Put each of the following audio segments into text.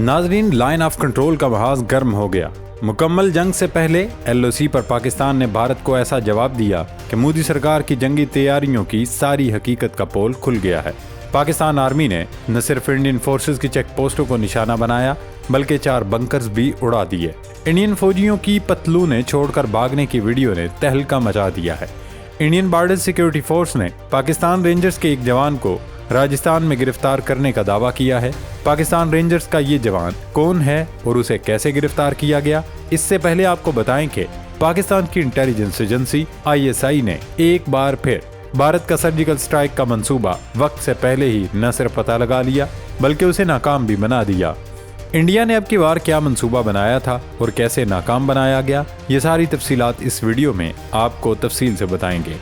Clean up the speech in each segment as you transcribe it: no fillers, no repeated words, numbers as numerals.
ناظرین، line of control کا محاذ گرم ہو گیا۔ مکمل جنگ سے پہلے LOC پر پاکستان نے بھارت کو ایسا جواب دیا کہ مودی سرکار کی جنگی تیاریوں کی ساری حقیقت کا پول کھل گیا ہے۔ پاکستان آرمی نے نہ صرف انڈین فورسز کی چیک پوسٹوں کو نشانہ بنایا بلکہ 4 بنکرز بھی اڑا دیے۔ انڈین فوجیوں کی پتلونیں چھوڑ کر بھاگنے کی ویڈیو نے تہلکہ مچا دیا ہے۔ انڈین بارڈر سیکیورٹی فورس نے پاکستان رینجرز کے ایک جوان کو راجستھان میں گرفتار کرنے کا دعویٰ کیا ہے۔ پاکستان رینجرز کا یہ جوان کون ہے اور اسے کیسے گرفتار کیا گیا؟ اس سے پہلے آپ کو بتائیں کہ پاکستان کی انٹیلیجنس ایجنسی ISI نے ایک بار پھر بھارت کا سرجیکل سٹرائک کا منصوبہ وقت سے پہلے ہی نہ صرف پتہ لگا لیا بلکہ اسے ناکام بھی بنا دیا۔ انڈیا نے اب کی بار کیا منصوبہ بنایا تھا اور کیسے ناکام بنایا گیا، یہ ساری تفصیلات اس ویڈیو میں آپ کو تفصیل سے بتائیں گے۔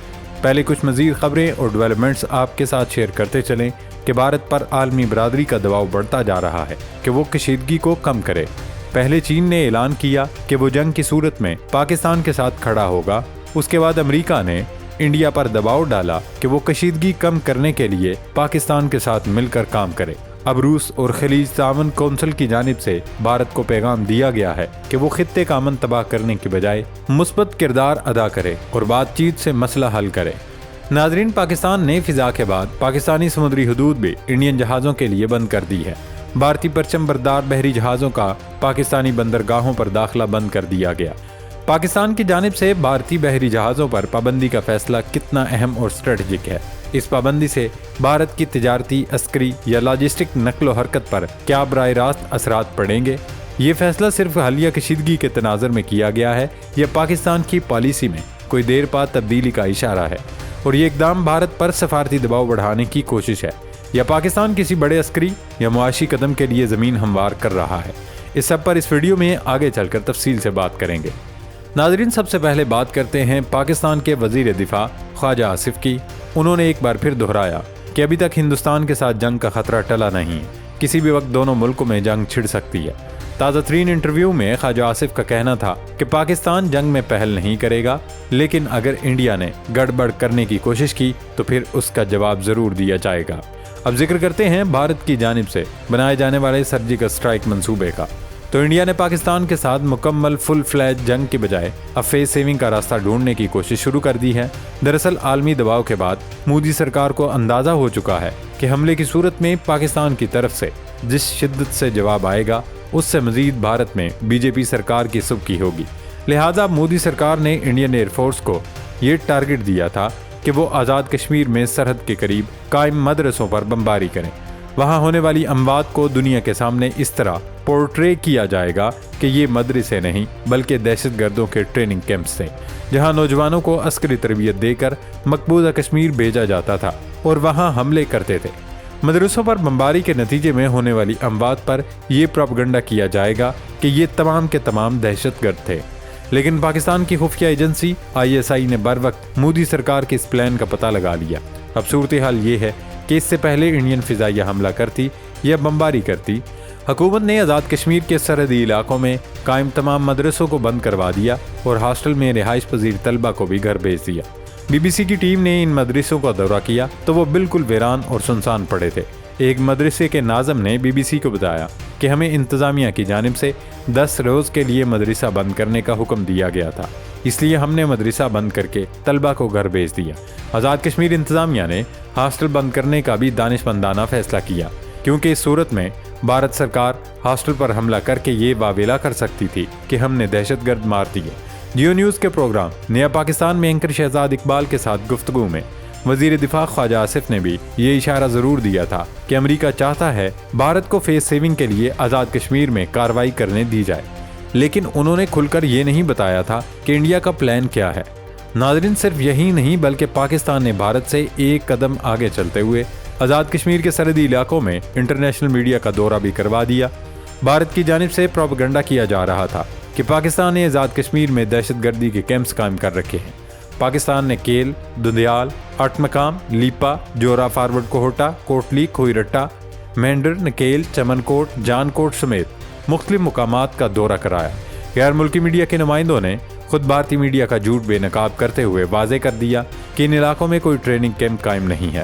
پہلے کچھ مزید خبریں اور ڈیولپمنٹس آپ کے ساتھ شیئر کرتے چلیں کہ بھارت پر عالمی برادری کا دباؤ بڑھتا جا رہا ہے کہ وہ کشیدگی کو کم کرے۔ پہلے چین نے اعلان کیا کہ وہ جنگ کی صورت میں پاکستان کے ساتھ کھڑا ہوگا، اس کے بعد امریکہ نے انڈیا پر دباؤ ڈالا کہ وہ کشیدگی کم کرنے کے لیے پاکستان کے ساتھ مل کر کام کرے۔ اب روس اور خلیج تعاون کونسل کی جانب سے بھارت کو پیغام دیا گیا ہے کہ وہ خطے کا امن تباہ کرنے کی بجائے مثبت کردار ادا کرے اور بات چیت سے مسئلہ حل کرے۔ ناظرین، پاکستان نے فضا کے بعد پاکستانی سمندری حدود بھی انڈین جہازوں کے لیے بند کر دی ہے۔ بھارتی پرچم بردار بحری جہازوں کا پاکستانی بندرگاہوں پر داخلہ بند کر دیا گیا۔ پاکستان کی جانب سے بھارتی بحری جہازوں پر پابندی کا فیصلہ کتنا اہم اور اسٹریٹجک ہے؟ اس پابندی سے بھارت کی تجارتی، عسکری یا لاجسٹک نقل و حرکت پر کیا براہ راست اثرات پڑیں گے؟ یہ فیصلہ صرف حالیہ کشیدگی کے تناظر میں کیا گیا ہے یا پاکستان کی پالیسی میں کوئی دیر پا تبدیلی کا اشارہ ہے؟ اور یہ اقدام بھارت پر سفارتی دباؤ بڑھانے کی کوشش ہے یا پاکستان کسی بڑے عسکری یا معاشی قدم کے لیے زمین ہموار کر رہا ہے؟ اس سب پر اس ویڈیو میں آگے چل کر تفصیل سے بات کریں گے۔ ناظرین، سب سے پہلے بات کرتے ہیں پاکستان کے وزیر دفاع خواجہ آصف کی۔ انہوں نے ایک بار پھر دہرایا کہ ابھی تک ہندوستان کے ساتھ جنگ کا خطرہ ٹلا نہیں، کسی بھی وقت دونوں ملکوں میں جنگ چھڑ سکتی ہے۔ تازہ ترین انٹرویو میں خواجہ آصف کا کہنا تھا کہ پاکستان جنگ میں پہل نہیں کرے گا، لیکن اگر انڈیا نے گڑبڑ کرنے کی کوشش کی تو پھر اس کا جواب ضرور دیا جائے گا۔ اب ذکر کرتے ہیں بھارت کی جانب سے بنائے جانے والے سرجیکل سٹرائک منصوبے کا۔ تو انڈیا نے پاکستان کے ساتھ مکمل فل فلیج جنگ کے بجائے اب فیس سیونگ کا راستہ ڈھونڈنے کی کوشش شروع کر دی ہے۔ دراصل عالمی دباؤ کے بعد مودی سرکار کو اندازہ ہو چکا ہے کہ حملے کی صورت میں پاکستان کی طرف سے جس شدت سے جواب آئے گا اس سے مزید بھارت میں BJP سرکار کی سبکی ہوگی۔ لہٰذا مودی سرکار نے انڈین ایئر فورس کو یہ ٹارگٹ دیا تھا کہ وہ آزاد کشمیر میں سرحد کے قریب قائم مدرسوں پر بمباری کریں۔ وہاں ہونے والی اموات کو دنیا کے سامنے اس طرح پورٹرے کیا جائے گا کہ یہ مدرسے نہیں بلکہ دہشت گردوں کے ٹریننگ کیمپس تھے، جہاں نوجوانوں کو عسکری تربیت دے کر مقبوضہ کشمیر بھیجا جاتا تھا اور وہاں حملے کرتے تھے۔ مدرسوں پر بمباری کے نتیجے میں ہونے والی اموات پر یہ پروپیگنڈا کیا جائے گا کہ یہ تمام کے تمام دہشت گرد تھے۔ لیکن پاکستان کی خفیہ ایجنسی ISI نے بر وقت مودی سرکار کے اس پلان کا پتہ لگا لیا۔ اب صورتحال یہ ہے کہ اس سے پہلے انڈین فضائیہ حملہ کرتی یا بمباری کرتی، حکومت نے آزاد کشمیر کے سرحدی علاقوں میں قائم تمام مدرسوں کو بند کروا دیا اور ہاسٹل میں رہائش پذیر طلبہ کو بھی گھر بھیج دیا۔ BBC کی ٹیم نے ان مدرسوں کا دورہ کیا تو وہ بالکل ویران اور سنسان پڑے تھے۔ ایک مدرسے کے ناظم نے BBC کو بتایا کہ ہمیں انتظامیہ کی جانب سے 10 روز کے لیے مدرسہ بند کرنے کا حکم دیا گیا تھا، اس لیے ہم نے مدرسہ بند کر کے طلبہ کو گھر بھیج دیا۔ آزاد کشمیر انتظامیہ نے ہاسٹل بند کرنے کا بھی دانشمندانہ فیصلہ کیا، کیونکہ اس صورت میں بھارت سرکار ہاسٹل پر حملہ کر کے یہ واویلا کر سکتی تھی کہ ہم نے دہشت گرد مار دیے۔ جیو نیوز کے پروگرام نیا پاکستان میں اینکر شہزاد اقبال کے ساتھ گفتگو میں وزیر دفاع خواجہ آصف نے بھی یہ اشارہ ضرور دیا تھا کہ امریکہ چاہتا ہے بھارت کو فیس سیونگ کے لیے آزاد کشمیر میں کارروائی کرنے دی جائے، لیکن انہوں نے کھل کر یہ نہیں بتایا تھا کہ انڈیا کا پلان کیا ہے۔ ناظرین، صرف یہی نہیں بلکہ پاکستان نے بھارت سے ایک قدم آگے چلتے ہوئے آزاد کشمیر کے سرحدی علاقوں میں انٹرنیشنل میڈیا کا دورہ بھی کروا دیا۔ بھارت کی جانب سے پروپیگنڈا کیا جا رہا تھا کہ پاکستان نے آزاد کشمیر میں دہشت گردی کے کیمپس قائم کر رکھے ہیں۔ پاکستان نے کیل، دندیال، اٹھ مقام، لیپا، جورا فارورڈ کوہٹا، کوٹلی، کھوئی رٹا، مینڈر، نکیل، چمن کوٹ، جان کوٹ سمیت مختلف مقامات کا دورہ کرایا۔ غیر ملکی میڈیا کے نمائندوں نے خود بھارتی میڈیا کا جھوٹ بے نقاب کرتے ہوئے واضح کر دیا کہ ان علاقوں میں کوئی ٹریننگ کیمپ قائم نہیں ہے۔